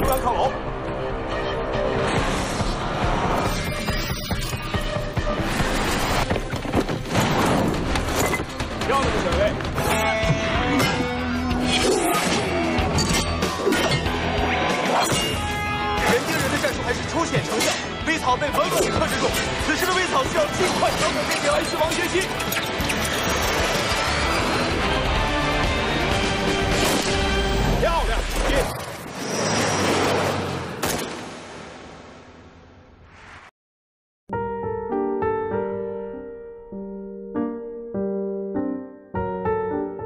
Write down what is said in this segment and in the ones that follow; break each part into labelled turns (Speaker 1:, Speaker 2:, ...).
Speaker 1: 央靠拢。漂亮的选位。人盯人的战术还是初显成效，微草被稳稳地克制住。此时的微草需要尽快调整并给 H 王决心。 漂亮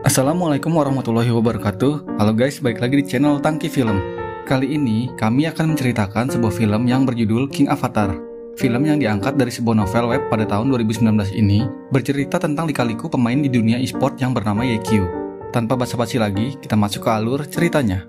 Speaker 1: ，Assalamualaikum
Speaker 2: warahmatullahi wabarakatuh. Halo guys, balik lagi di channel Tangki Film. Kali ini kami akan menceritakan sebuah film yang berjudul King Avatar. Film yang diangkat dari sebuah novel web pada tahun 2019 ini bercerita tentang lika-liku pemain di dunia e-sport yang bernama YQ. Tanpa basa-basi lagi, kita masuk ke alur ceritanya.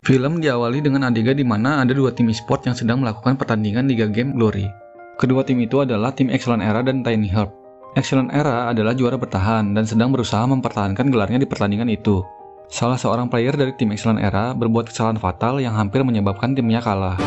Speaker 2: Film diawali dengan adegan di mana ada dua tim e-sport yang sedang melakukan pertandingan Liga Game Glory. Kedua tim itu adalah tim Excellent Era dan Tiny Herb. Excellent Era adalah juara bertahan dan sedang berusaha mempertahankan gelarnya di pertandingan itu. Salah seorang player dari tim Excellent Era berbuat kesalahan fatal yang hampir menyebabkan timnya kalah.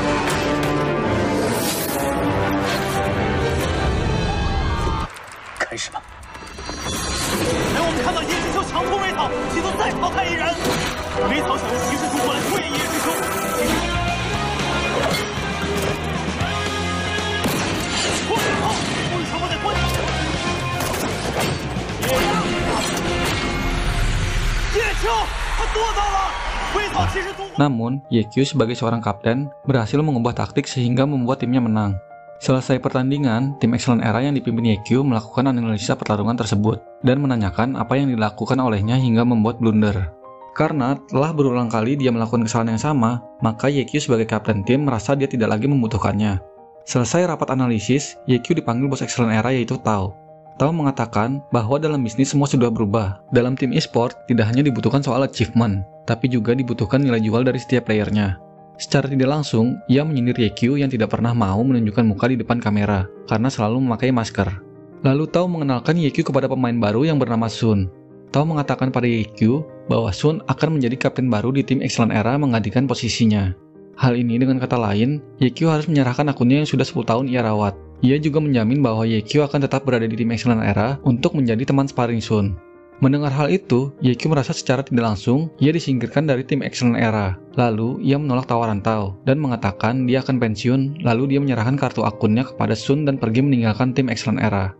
Speaker 2: Namun, YQ sebagai seorang kapten berhasil mengubah taktik sehingga membuat timnya menang. Selesai pertandingan, tim Excellent Era yang dipimpin YQ melakukan analisa pertarungan tersebut dan menanyakan apa yang dilakukan olehnya hingga membuat blunder. Karena telah berulang kali dia melakukan kesalahan yang sama, maka YQ sebagai kapten tim merasa dia tidak lagi membutuhkannya. Selesai rapat analisis, YQ dipanggil bos Excellent Era yaitu Tao. Tao mengatakan bahwa dalam bisnis semua sudah berubah. Dalam tim e-sport tidak hanya dibutuhkan soal achievement, tapi juga dibutuhkan nilai jual dari setiap playernya. Secara tidak langsung, ia menyindir YQ yang tidak pernah mau menunjukkan muka di depan kamera, karena selalu memakai masker. Lalu Tao mengenalkan YQ kepada pemain baru yang bernama Sun. Tao mengatakan pada YQ bahwa Sun akan menjadi kapten baru di tim Excellent Era menggantikan posisinya. Hal ini dengan kata lain, YQ harus menyerahkan akunnya yang sudah 10 tahun ia rawat. Ia juga menjamin bahwa YQ akan tetap berada di tim Excellent Era untuk menjadi teman sparring Sun. Mendengar hal itu, YQ merasa secara tidak langsung ia disingkirkan dari tim Excellent Era. Lalu, ia menolak tawaran Tao dan mengatakan dia akan pensiun, lalu dia menyerahkan kartu akunnya kepada Sun dan pergi meninggalkan tim Excellent Era.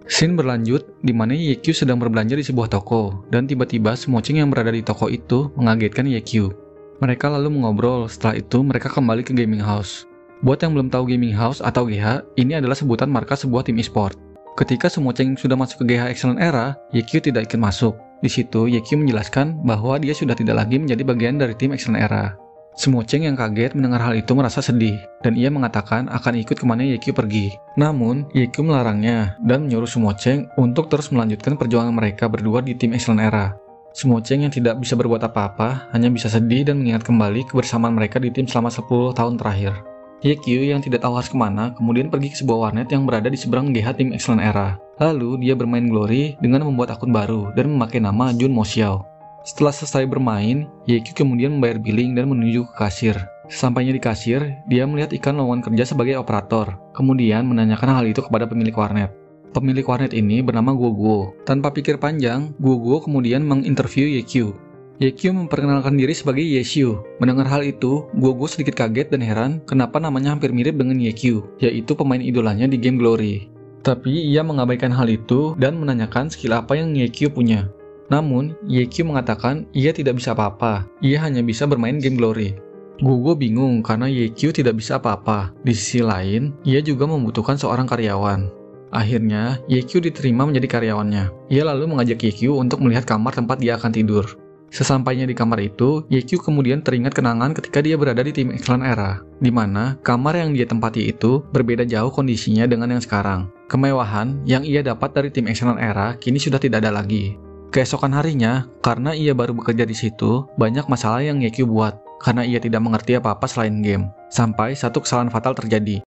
Speaker 2: Scene berlanjut di mana YQ sedang berbelanja di sebuah toko dan tiba-tiba semocing yang berada di toko itu mengagetkan YQ. Mereka lalu mengobrol, setelah itu mereka kembali ke gaming house. Buat yang belum tahu gaming house atau GH, ini adalah sebutan markas sebuah tim e-sport. Ketika semocing sudah masuk ke GH Excellent Era, YQ tidak ikut masuk. Di situ YQ menjelaskan bahwa dia sudah tidak lagi menjadi bagian dari tim Excellent Era. Semocing yang kaget mendengar hal itu merasa sedih, dan ia mengatakan akan ikut kemana YQ pergi. Namun, YQ melarangnya dan menyuruh Semocing untuk terus melanjutkan perjuangan mereka berdua di tim Excellent Era. Semocing yang tidak bisa berbuat apa-apa, hanya bisa sedih dan mengingat kembali kebersamaan mereka di tim selama 10 tahun terakhir. YQ yang tidak tahu harus kemana, kemudian pergi ke sebuah warnet yang berada di seberang GH tim Excellent Era. Lalu, dia bermain Glory dengan membuat akun baru dan memakai nama Jun Mo Xiao. Setelah selesai bermain, YQ kemudian membayar billing dan menuju ke kasir. Sesampainya di kasir, dia melihat iklan lowongan kerja sebagai operator, kemudian menanyakan hal itu kepada pemilik warnet. Pemilik warnet ini bernama Guoguo. Tanpa pikir panjang, Guoguo kemudian menginterview YQ. YQ memperkenalkan diri sebagai Yeshu. Mendengar hal itu, Guoguo sedikit kaget dan heran kenapa namanya hampir mirip dengan YQ, yaitu pemain idolanya di game Glory. Tapi ia mengabaikan hal itu dan menanyakan skill apa yang YQ punya. Namun, YQ mengatakan ia tidak bisa apa-apa, ia hanya bisa bermain game Glory. Guoguo bingung karena YQ tidak bisa apa-apa. Di sisi lain, ia juga membutuhkan seorang karyawan. Akhirnya, YQ diterima menjadi karyawannya. Ia lalu mengajak YQ untuk melihat kamar tempat dia akan tidur. Sesampainya di kamar itu, YQ kemudian teringat kenangan ketika dia berada di tim Excellent Era, di mana kamar yang dia tempati itu berbeda jauh kondisinya dengan yang sekarang. Kemewahan yang ia dapat dari tim Excellent Era kini sudah tidak ada lagi. Keesokan harinya, karena ia baru bekerja di situ, banyak masalah yang Yekyu buat, karena ia tidak mengerti apa-apa selain game. Sampai satu kesalahan fatal terjadi.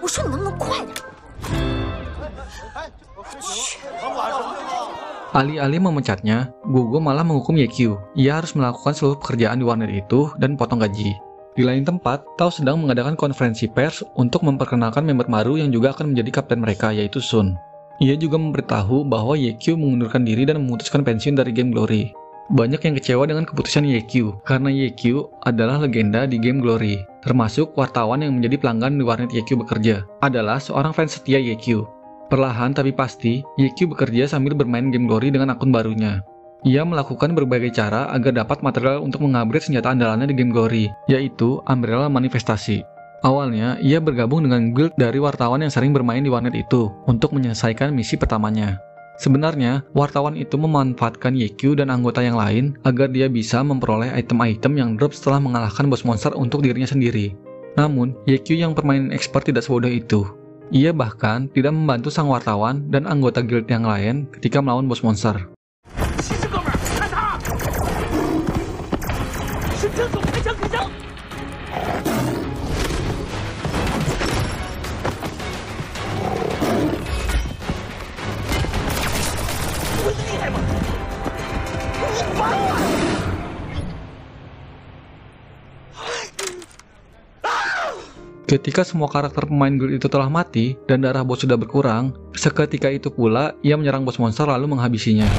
Speaker 3: 我说你能不能快点？
Speaker 2: Alih-alih memecatnya, Gogo malah menghukum Yekyu. Ia harus melakukan seluruh pekerjaan di warnet itu dan potong gaji. Di lain tempat, Tao sedang mengadakan konferensi pers untuk memperkenalkan member baru yang juga akan menjadi kapten mereka, yaitu Sun. Ia juga memberitahu bahwa Yekyu mengundurkan diri dan memutuskan pensiun dari game Glory. Banyak yang kecewa dengan keputusan Yekyu, karena Yekyu adalah legenda di game Glory. Termasuk wartawan yang menjadi pelanggan di warnet Yekyu bekerja, adalah seorang fans setia Yekyu. Perlahan tapi pasti, Yekyu bekerja sambil bermain game Glory dengan akun barunya. Ia melakukan berbagai cara agar dapat material untuk mengupgrade senjata andalannya di game Glory, yaitu Umbrella Manifestasi. Awalnya, ia bergabung dengan guild dari wartawan yang sering bermain di warnet itu untuk menyelesaikan misi pertamanya. Sebenarnya, wartawan itu memanfaatkan Yekyu dan anggota yang lain agar dia bisa memperoleh item-item yang drop setelah mengalahkan bos monster untuk dirinya sendiri. Namun, Yekyu yang permainan expert tidak sebodoh itu. Ia bahkan tidak membantu sang wartawan dan anggota guild yang lain ketika melawan bos monster. Ketika semua karakter pemain guild itu telah mati dan darah bos sudah berkurang, seketika itu pula ia menyerang bos monster lalu menghabisinya.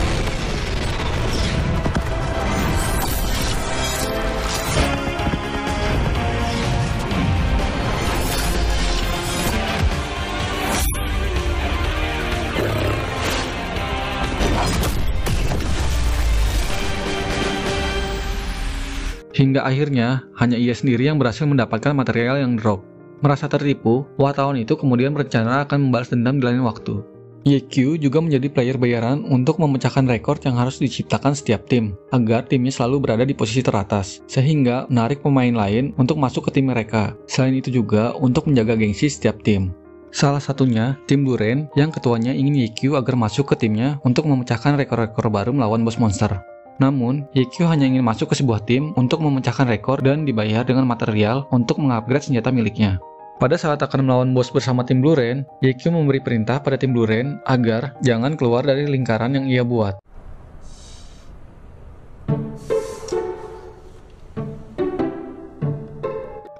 Speaker 2: Hingga akhirnya, hanya ia sendiri yang berhasil mendapatkan material yang drop. Merasa tertipu, wartawan itu kemudian berencana akan membalas dendam di lain waktu. Yekyu juga menjadi player bayaran untuk memecahkan rekor yang harus diciptakan setiap tim, agar timnya selalu berada di posisi teratas, sehingga menarik pemain lain untuk masuk ke tim mereka. Selain itu juga untuk menjaga gengsi setiap tim. Salah satunya, tim Blue Rain yang ketuanya ingin Yekyu agar masuk ke timnya untuk memecahkan rekor-rekor baru melawan bos monster. Namun, Yekyu hanya ingin masuk ke sebuah tim untuk memecahkan rekor dan dibayar dengan material untuk mengupgrade senjata miliknya. Pada saat akan melawan bos bersama tim Blue Rain, Yekyu memberi perintah pada tim Blue Rain agar jangan keluar dari lingkaran yang ia buat.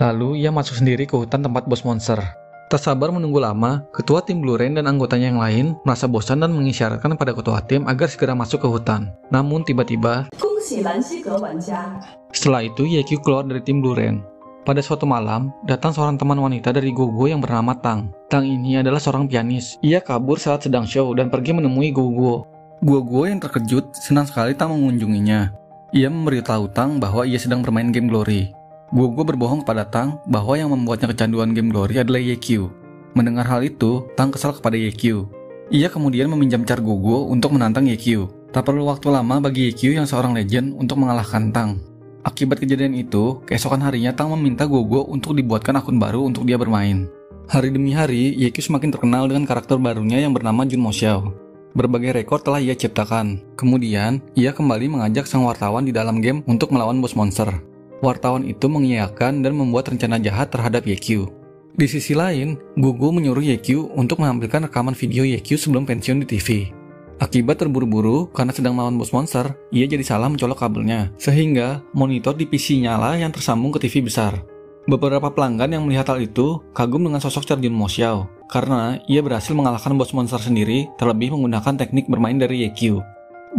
Speaker 2: Lalu, ia masuk sendiri ke hutan tempat bos monster. Tak sabar menunggu lama, ketua tim Blue Rain dan anggotanya yang lain merasa bosan dan mengisyaratkan pada ketua tim agar segera masuk ke hutan. Namun tiba-tiba, setelah itu Yekyu keluar dari tim Blue Rain. Pada suatu malam, datang seorang teman wanita dari Gogo yang bernama Tang. Tang ini adalah seorang pianis. Ia kabur saat sedang show dan pergi menemui Gogo. Gogo yang terkejut senang sekali Tang mengunjunginya. Ia memberitahu Tang bahwa ia sedang bermain game Glory. Gogo berbohong kepada Tang bahwa yang membuatnya kecanduan game Glory adalah Yekyu. Mendengar hal itu, Tang kesal kepada Yekyu. Ia kemudian meminjam Char Gogo untuk menantang Yekyu. Tak perlu waktu lama bagi Yekyu yang seorang legend untuk mengalahkan Tang. Akibat kejadian itu, keesokan harinya Tang meminta Gogo untuk dibuatkan akun baru untuk dia bermain. Hari demi hari, Yekyu semakin terkenal dengan karakter barunya yang bernama Junmo Xiao. Berbagai rekor telah ia ciptakan. Kemudian, ia kembali mengajak sang wartawan di dalam game untuk melawan bos monster. Wartawan itu mengiyakan dan membuat rencana jahat terhadap Yekyu. Di sisi lain, Gogo menyuruh Yekyu untuk menampilkan rekaman video Yekyu sebelum pensiun di TV. Akibat terburu-buru karena sedang melawan bos monster, ia jadi salah mencolok kabelnya, sehingga monitor di PC-nya lah yang tersambung ke TV besar. Beberapa pelanggan yang melihat hal itu kagum dengan sosok Char Junmo Xiao, karena ia berhasil mengalahkan bos monster sendiri terlebih menggunakan teknik bermain dari Yekyu.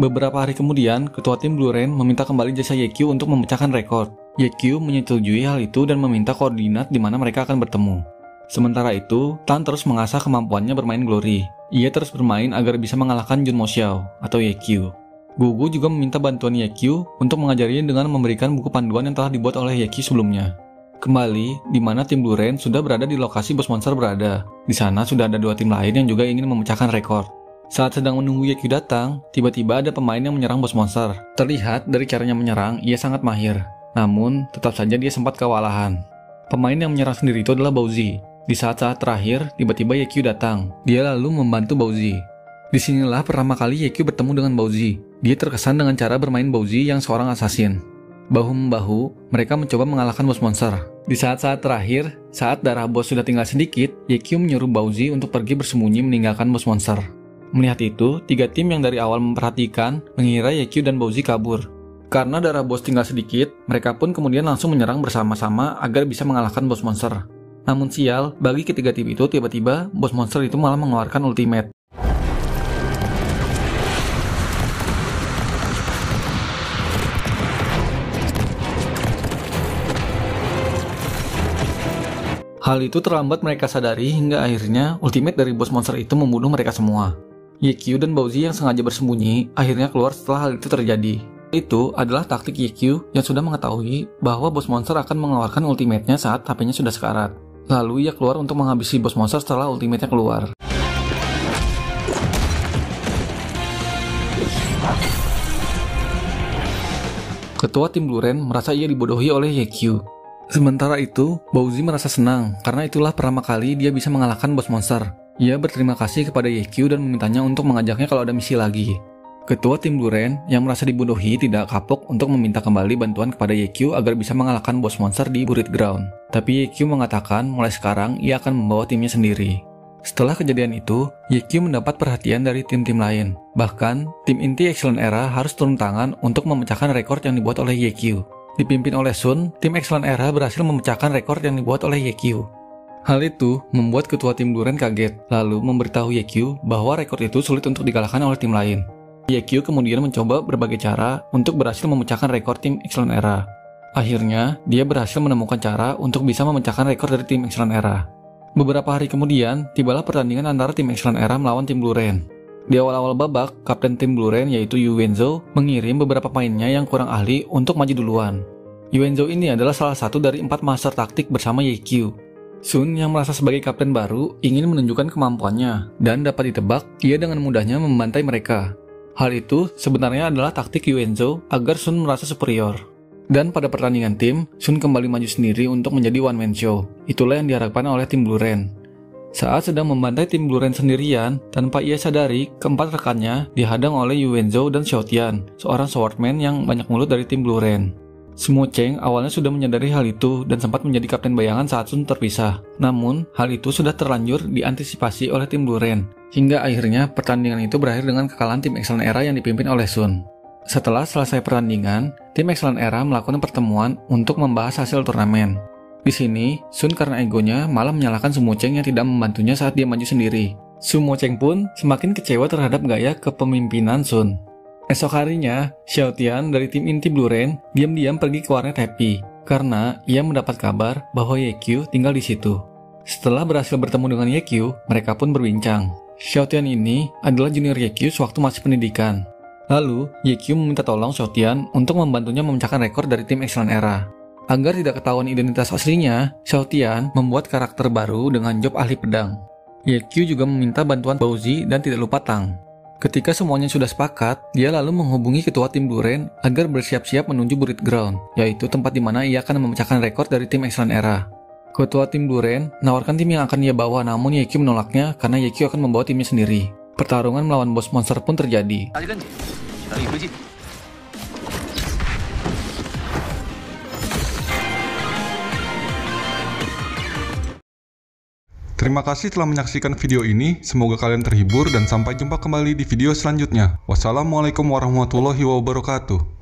Speaker 2: Beberapa hari kemudian, ketua tim Blue Rain meminta kembali jasa Yekyu untuk memecahkan rekor. Yekyu menyetujui hal itu dan meminta koordinat di mana mereka akan bertemu. Sementara itu, Tan terus mengasah kemampuannya bermain Glory. Ia terus bermain agar bisa mengalahkan Junmo Xiao atau Yekyu. Gogo juga meminta bantuan Yekyu untuk mengajarinya dengan memberikan buku panduan yang telah dibuat oleh Yekyu sebelumnya. Kembali, di mana tim Blue Rain sudah berada di lokasi bos monster berada. Di sana sudah ada dua tim lain yang juga ingin memecahkan rekor. Saat sedang menunggu Yekyu datang, tiba-tiba ada pemain yang menyerang bos monster. Terlihat dari caranya menyerang, ia sangat mahir. Namun, tetap saja dia sempat kewalahan. Pemain yang menyerang sendiri itu adalah Bowzi. Di saat-saat terakhir, tiba-tiba Yekyu datang. Dia lalu membantu Bowzi. Disinilah pertama kali Yekyu bertemu dengan Bowzi. Dia terkesan dengan cara bermain Bowzi yang seorang assassin. Bahu-membahu, mereka mencoba mengalahkan bos monster. Di saat-saat terakhir, saat darah bos sudah tinggal sedikit, Yekyu menyuruh Bowzi untuk pergi bersembunyi meninggalkan bos monster. Melihat itu, 3 tim yang dari awal memperhatikan mengira Yekyu dan Bowzi kabur. Karena darah bos tinggal sedikit, mereka pun kemudian langsung menyerang bersama-sama agar bisa mengalahkan bos monster. Namun sial, bagi ketiga tim itu tiba-tiba bos monster itu malah mengeluarkan ultimate. Hal itu terlambat mereka sadari hingga akhirnya ultimate dari bos monster itu membunuh mereka semua. Yekyu dan Bowzi yang sengaja bersembunyi akhirnya keluar setelah hal itu terjadi. Itu adalah taktik Yekyu yang sudah mengetahui bahwa bos monster akan mengeluarkan ultimate-nya saat HP-nya sudah sekarat. Lalu ia keluar untuk menghabisi bos monster setelah ultimate-nya keluar. Ketua tim Blue Ren merasa ia dibodohi oleh Yekyu. Sementara itu, Bowzi merasa senang karena itulah pertama kali dia bisa mengalahkan bos monster. Ia berterima kasih kepada Yekyu dan memintanya untuk mengajaknya kalau ada misi lagi. Ketua tim Blue Ren yang merasa dibodohi tidak kapok untuk meminta kembali bantuan kepada Yekyu agar bisa mengalahkan bos monster di Buried Ground. Tapi Yekyu mengatakan mulai sekarang ia akan membawa timnya sendiri. Setelah kejadian itu, Yekyu mendapat perhatian dari tim-tim lain. Bahkan, tim inti Excellent Era harus turun tangan untuk memecahkan rekor yang dibuat oleh Yekyu. Dipimpin oleh Sun, tim Excellent Era berhasil memecahkan rekor yang dibuat oleh Yekyu. Hal itu membuat ketua tim Blue Ren kaget, lalu memberitahu Yekyu bahwa rekor itu sulit untuk dikalahkan oleh tim lain. Yekyu kemudian mencoba berbagai cara untuk berhasil memecahkan rekor tim Excellent Era. Akhirnya, dia berhasil menemukan cara untuk bisa memecahkan rekor dari tim Excellent Era. Beberapa hari kemudian, tibalah pertandingan antara tim Excellent Era melawan tim Blue Ren. Di awal-awal babak, kapten tim Blue Ren yaitu Yuenzo mengirim beberapa pemainnya yang kurang ahli untuk maju duluan. Yuenzo ini adalah salah satu dari 4 master taktik bersama Yekyu. Sun yang merasa sebagai kapten baru ingin menunjukkan kemampuannya dan dapat ditebak ia dengan mudahnya membantai mereka. Hal itu sebenarnya adalah taktik Yuenzo agar Sun merasa superior. Dan pada pertandingan tim, Sun kembali maju sendiri untuk menjadi one man show. Itulah yang diharapkan oleh tim Blue Ren. Saat sedang membantai tim Blue Ren sendirian, tanpa ia sadari, keempat rekannya dihadang oleh Yuenzo dan Xiaotian, seorang swordman yang banyak mulut dari tim Blue Ren. Sumo Cheng awalnya sudah menyadari hal itu dan sempat menjadi kapten bayangan saat Sun terpisah. Namun, hal itu sudah terlanjur diantisipasi oleh tim Blue Ren, hingga akhirnya pertandingan itu berakhir dengan kekalahan tim Excellent Era yang dipimpin oleh Sun. Setelah selesai pertandingan, tim Excellent Era melakukan pertemuan untuk membahas hasil turnamen. Di sini, Sun karena egonya malah menyalahkan Sumo Cheng yang tidak membantunya saat dia maju sendiri. Sumo Cheng pun semakin kecewa terhadap gaya kepemimpinan Sun. Esok harinya, Xiaotian dari tim inti Blue Ren diam-diam pergi ke warnet Happy karena ia mendapat kabar bahwa Yekyu tinggal di situ. Setelah berhasil bertemu dengan Yekyu, mereka pun berbincang. Xiaotian ini adalah junior Yekyu sewaktu masih pendidikan. Lalu, Yekyu meminta tolong Xiaotian untuk membantunya memecahkan rekor dari tim Excellent Era. Agar tidak ketahuan identitas aslinya, Xiaotian membuat karakter baru dengan job ahli pedang. Yekyu juga meminta bantuan Bowzi dan tidak lupa Tang. Ketika semuanya sudah sepakat, dia lalu menghubungi ketua tim Blue Ren agar bersiap-siap menuju Buried Ground, yaitu tempat di mana ia akan memecahkan rekor dari tim Excellent Era. Ketua tim Blue Ren menawarkan tim yang akan ia bawa, namun Yekyu menolaknya karena Yekyu akan membawa timnya sendiri. Pertarungan melawan bos monster pun terjadi.
Speaker 3: Terima kasih telah menyaksikan video ini, semoga kalian terhibur dan sampai jumpa kembali di video selanjutnya. Wassalamualaikum warahmatullahi wabarakatuh.